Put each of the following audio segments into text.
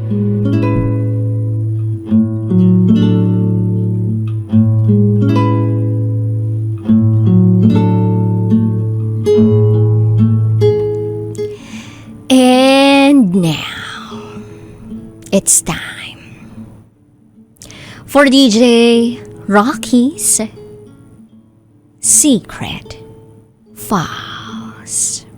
And now, it's time for DJ Rocky's Secret Files.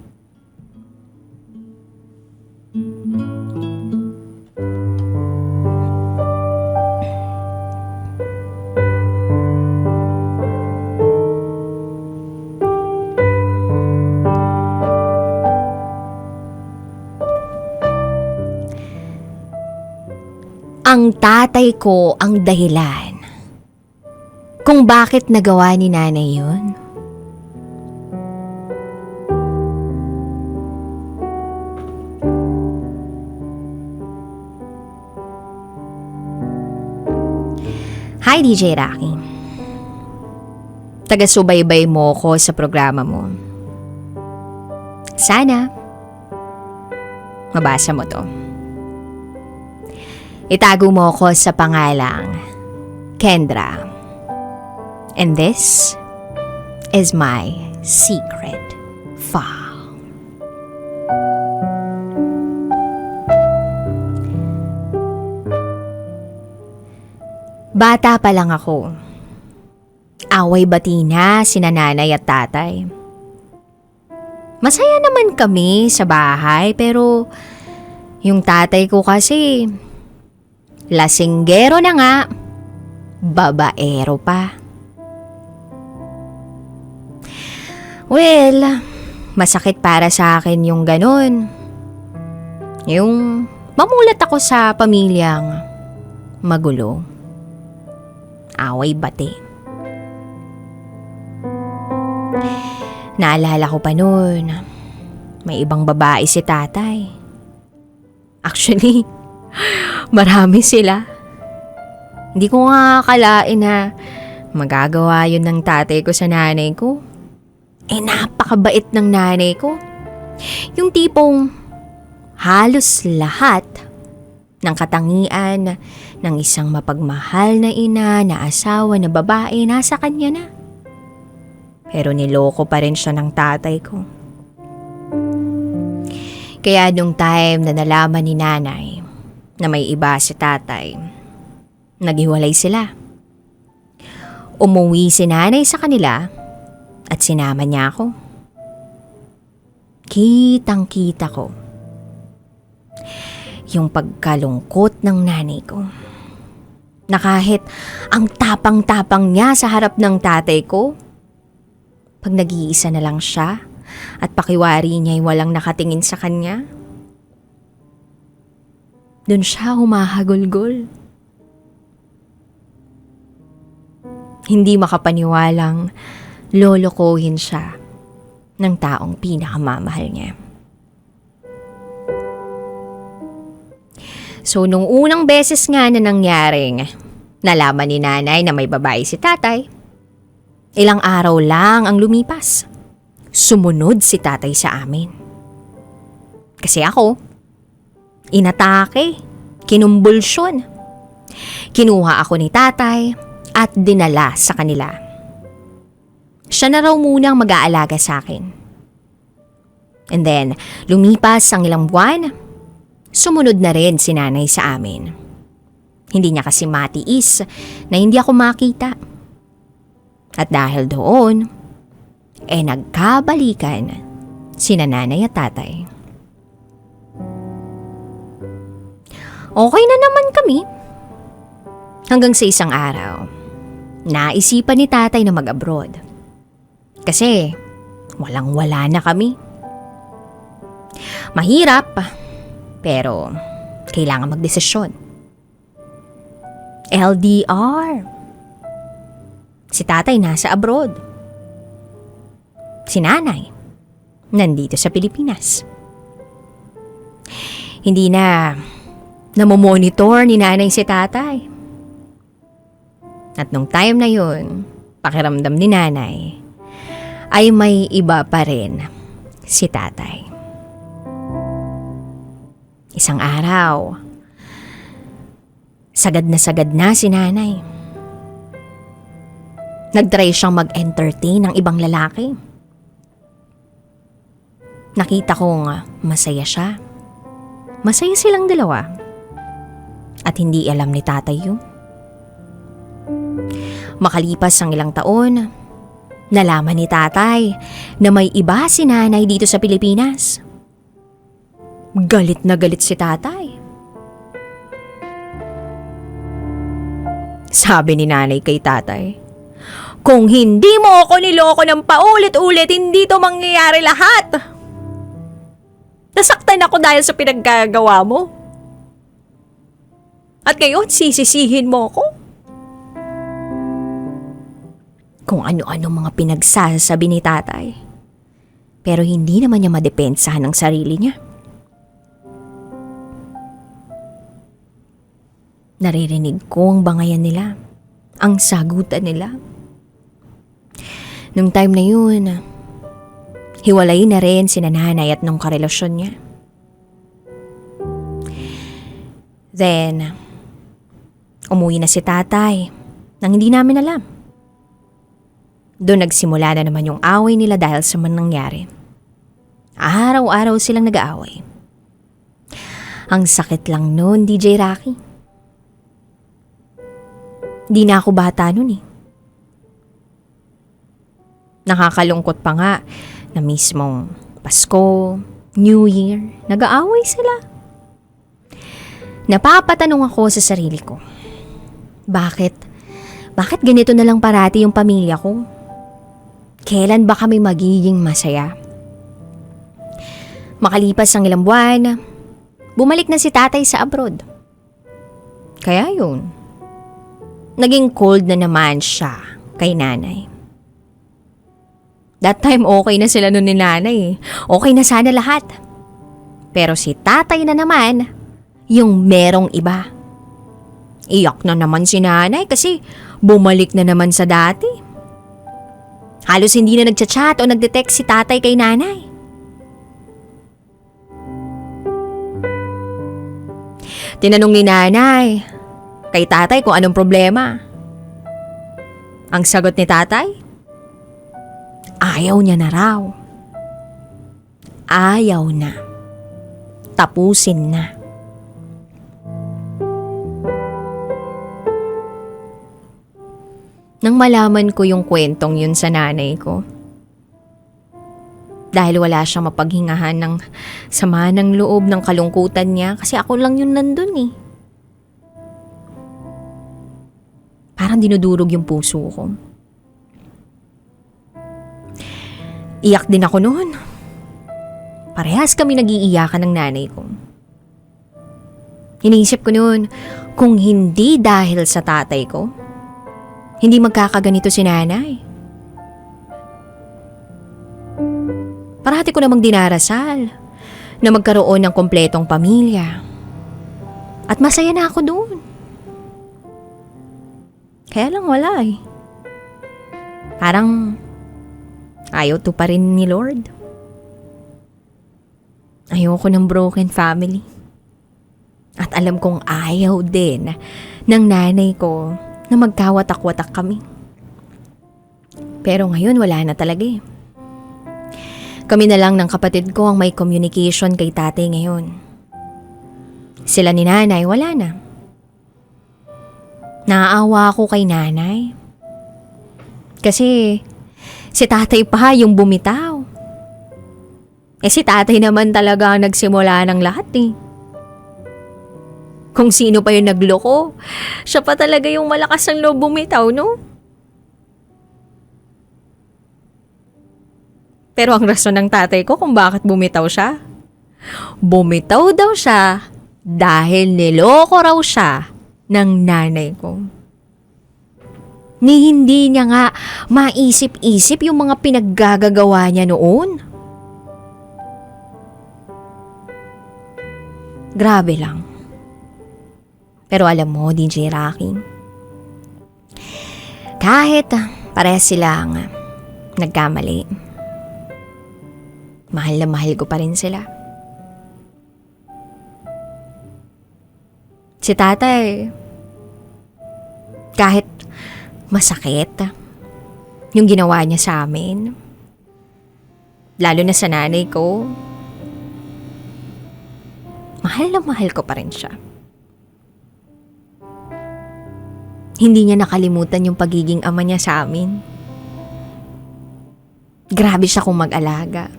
Ang tatay ko ang dahilan kung bakit nagawa ni nanay yun. Hi DJ Rocky. Taga-subaybay mo ko sa programa mo. Sana mabasa mo to. Itago mo ko sa pangalang Kendra. And this is my secret file. Bata pa lang ako. Away-bati na sina nanay at tatay. Masaya naman kami sa bahay pero yung tatay ko kasi lasinggero na nga, babaero pa. Well, masakit para sa akin yung ganun. Yung mamulat ako sa pamilyang magulo. Away-bati. Naalala ko pa noon, may ibang babae si tatay. Actually, marami sila. Hindi ko nga akalain na magagawa yun ng tatay ko sa nanay ko. Napakabait ng nanay ko. Yung tipong halos lahat ng katangian ng isang mapagmahal na ina, na asawa, na babae, nasa kanya na. Pero niloko pa rin siya ng tatay ko. Kaya nung time na nalaman ni nanay na may iba si tatay, naghiwalay sila. Umuwi si nanay sa kanila at sinama niya ako. Kitang-kita ko yung pagkalungkot ng nanay ko. Na kahit ang tapang-tapang niya sa harap ng tatay ko, pag nag-iisa na lang siya at pakiwari niya ay walang nakatingin sa kanya, doon siya humahagulgol. Hindi makapaniwalang lolokohin siya ng taong pinakamamahal niya. So, nung unang beses nga na nangyaring nalaman ni nanay na may babae si tatay, ilang araw lang ang lumipas. Sumunod si tatay sa amin. Kasi ako, inatake, kinumbulsyon. Kinuha ako ni tatay at dinala sa kanila. Siya na raw munang mag-aalaga sa akin. And then, lumipas ang ilang buwan, sumunod na rin si nanay sa amin. Hindi niya kasi matiis na hindi ako makita. At dahil doon, nagkabalikan sina nanay at tatay. Okay na naman kami. Hanggang sa isang araw, naisipan ni tatay na mag-abroad. Kasi walang-wala na kami. Mahirap, pero kailangan magdesisyon. LDR. Si tatay nasa abroad. Si nanay nandito sa Pilipinas. Hindi na namomonitor ni nanay si tatay. At nung time na yun, pakiramdam ni nanay ay may iba pa rin si tatay. Isang araw, Sagad na si nanay. Nagtry siyang mag-entertain ng ibang lalaki. Nakita kong masaya siya. Masaya silang dalawa. At hindi alam ni tatay yun. Makalipas ang ilang taon, nalaman ni tatay na may iba si nanay dito sa Pilipinas. Galit na galit si tatay. Sabi ni nanay kay tatay, "Kung hindi mo ako niloko ng paulit-ulit, hindi to mangyayari lahat. Nasaktan ako dahil sa pinaggagawa mo. At ngayon, sisisihin mo ako?" Kung ano-ano mga pinagsasabi ni tatay. Pero hindi naman niya madepensahan ang sarili niya. Naririnig ko ang bangayan nila, ang sagutan nila. Nung time na yun, hiwalay na rin si nanay at nung karelasyon niya. Then, umuwi na si tatay nang hindi namin alam. Doon nagsimula na naman yung away nila dahil sa man nangyari. Araw-araw silang nag-aaway. Ang sakit lang noon, DJ Rocky. Di na ako bata nun eh. Nakakalungkot pa nga na mismong Pasko, New Year, nag-aaway sila. Napapatanong ako sa sarili ko. Bakit ganito na lang parati yung pamilya ko? Kailan ba kami magiging masaya? Makalipas ang ilang buwan, bumalik na si tatay sa abroad. Kaya yun, naging cold na naman siya kay nanay. That time okay na sila nun ni nanay. Okay na sana lahat. Pero si tatay na naman, yung merong iba. Iyak na naman si nanay kasi bumalik na naman sa dati. Halos hindi na nagchat-chat o nagde-text si tatay kay nanay. Tinanong ni nanay kay tatay kung anong problema. Ang sagot ni tatay, ayaw niya na raw. Ayaw na. Tapusin na. Nang malaman ko yung kwentong yun sa nanay ko, dahil wala siyang mapaghingahan ng sama ng loob ng kalungkutan niya kasi ako lang yun nandun eh. Parang dinudurog yung puso ko. Iyak din ako noon. Parehas kami nag-iiyakan ng nanay ko. Iniisip ko noon, kung hindi dahil sa tatay ko, hindi magkakaganito si nanay. Parati ko namang dinarasal na magkaroon ng kompletong pamilya. At masaya na ako doon. Kaya lang wala eh. Parang ayaw to pa rin ni Lord. Ayoko ng broken family. At alam kong ayaw din ng nanay ko na magkawatak-watak kami. Pero ngayon wala na talaga eh. Kami na lang ng kapatid ko ang may communication kay tatay ngayon. Sila ni nanay wala na. Naaawa ako kay nanay. Kasi si tatay pa yung bumitaw. Si tatay naman talaga ang nagsimula ng lahat eh. Kung sino pa yung nagloko, siya pa talaga yung malakas ang loob bumitaw, no? Pero ang rason ng tatay ko kung bakit bumitaw siya, bumitaw daw siya dahil niloko raw siya ng nanay ko. Ni hindi niya nga maisip-isip yung mga pinaggagawa niya noon. Grabe lang. Pero alam mo, DJ Rocky, kahit parehas silang nagkamali, mahal na mahal ko pa rin sila. Si tatay, Kahit masakit yung ginawa niya sa amin. Lalo na sa nanay ko. Mahal na mahal ko pa rin siya. Hindi niya nakalimutan yung pagiging ama niya sa amin. Grabe siya kung mag-alaga.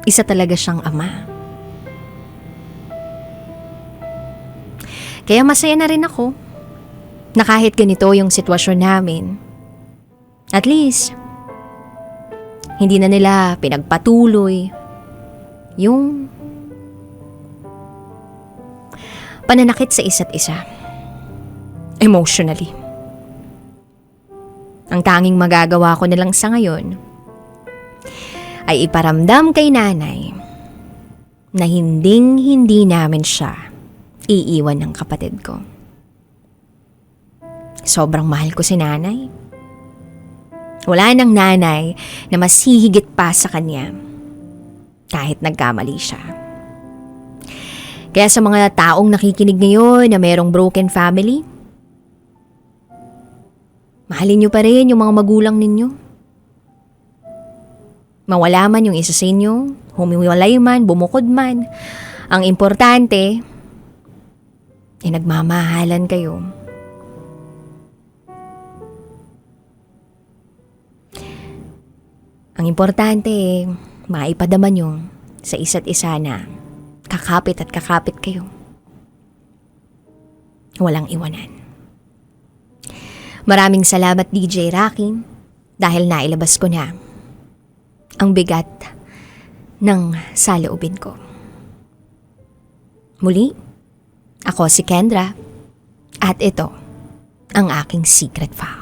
Isa talaga siyang ama. Kaya masaya na rin ako na kahit ganito yung sitwasyon namin, at least, hindi na nila pinagpatuloy yung pananakit sa isa't isa. Emotionally. Ang tanging magagawa ko na lang sa ngayon ay iparamdam kay nanay na hindi namin siya iiwan ng kapatid ko. Sobrang mahal ko si nanay. Wala nang nanay na mas hihigit pa sa kanya kahit nagkamali siya. Kaya sa mga taong nakikinig ngayon na mayroong broken family, mahalin niyo pa rin yung mga magulang ninyo. Mawala man yung isa sa inyo, humiwalay man, bumukod man, ang importante ay nagmamahalan kayo. Ang importante, maipadama nyo sa isa't isa na kakapit at kakapit kayo. Walang iwanan. Maraming salamat DJ Rocky dahil nailabas ko na ang bigat ng saloobin ko. Muli, ako si Kendra at ito ang aking secret file.